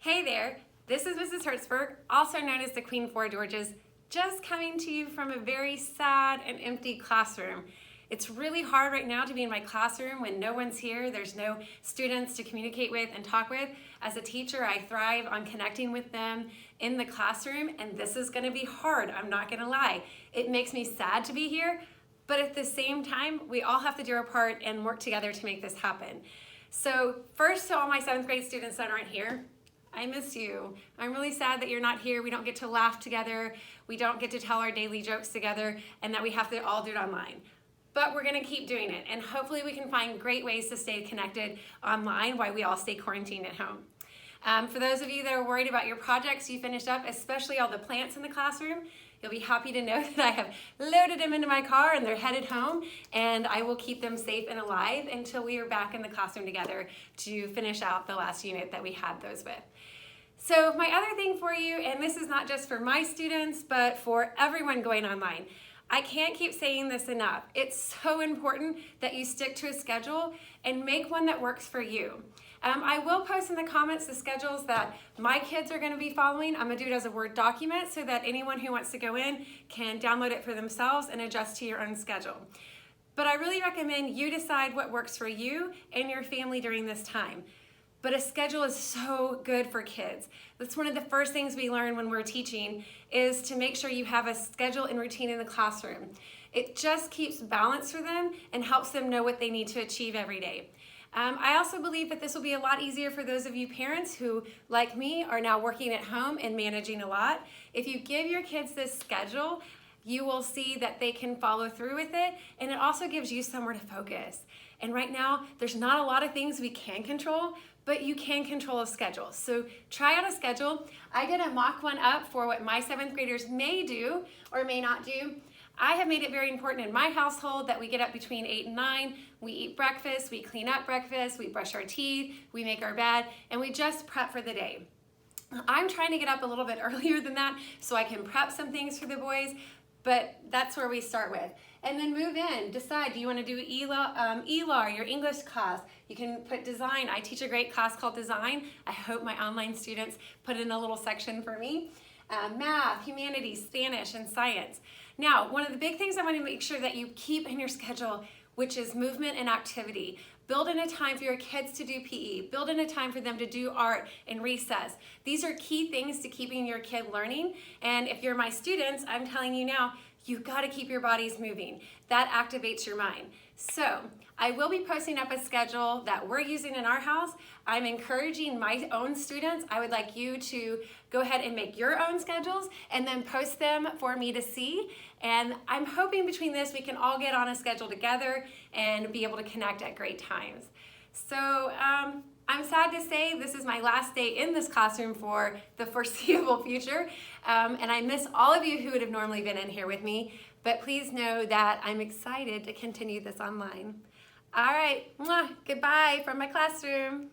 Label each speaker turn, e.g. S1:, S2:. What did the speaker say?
S1: Hey there, this is Mrs. Hertzberg, also known as the Queen Four Georges, just coming to you from a very sad and empty classroom. It's really hard right now to be in my classroom when no one's here, there's no students to communicate with and talk with. As a teacher, I thrive on connecting with them in the classroom, and this is gonna be hard, I'm not gonna lie. It makes me sad to be here, but at the same time, we all have to do our part and work together to make this happen. So first, to all my 7th grade students that aren't here, I miss you. I'm really sad that you're not here. We don't get to laugh together. We don't get to tell our daily jokes together, and that we have to all do it online. But we're gonna keep doing it, and hopefully we can find great ways to stay connected online while we all stay quarantined at home. For those of you that are worried about your projects you finished up, especially all the plants in the classroom, you'll be happy to know that I have loaded them into my car and they're headed home, and I will keep them safe and alive until we are back in the classroom together to finish out the last unit that we had those with. So my other thing for you, and this is not just for my students, but for everyone going online, I can't keep saying this enough. It's so important that you stick to a schedule and make one that works for you. I will post in the comments the schedules that my kids are going to be following. I'm going to do it as a Word document so that anyone who wants to go in can download it for themselves and adjust to your own schedule. But I really recommend you decide what works for you and your family during this time. But a schedule is so good for kids. That's one of the first things we learn when we're teaching, is to make sure you have a schedule and routine in the classroom. It just keeps balance for them and helps them know what they need to achieve every day. I also believe that this will be a lot easier for those of you parents who, like me, are now working at home and managing a lot. If you give your kids this schedule, you will see that they can follow through with it, and it also gives you somewhere to focus. And right now, there's not a lot of things we can control, but you can control a schedule. So try out a schedule. I did a mock one up for what my 7th graders may do or may not do. I have made it very important in my household that we get up between 8 and 9, we eat breakfast, we clean up breakfast, we brush our teeth, we make our bed, and we just prep for the day. I'm trying to get up a little bit earlier than that so I can prep some things for the boys, but that's where we start with. And then move in, decide, do you want to do ELAR, your English class? You can put design. I teach a great class called design. I hope my online students put in a little section for me. Math, humanities, Spanish, and science. Now, one of the big things I want to make sure that you keep in your schedule, which is movement and activity. Build in a time for your kids to do PE. Build in a time for them to do art and recess. These are key things to keeping your kid learning. And if you're my students, I'm telling you now, you've got to keep your bodies moving. That activates your mind. So I will be posting up a schedule that we're using in our house. I'm encouraging my own students. I would like you to go ahead and make your own schedules and then post them for me to see. And I'm hoping between this we can all get on a schedule together and be able to connect at great times. So I'm sad to say this is my last day in this classroom for the foreseeable future, and I miss all of you who would have normally been in here with me, but please know that I'm excited to continue this online. All right, goodbye from my classroom.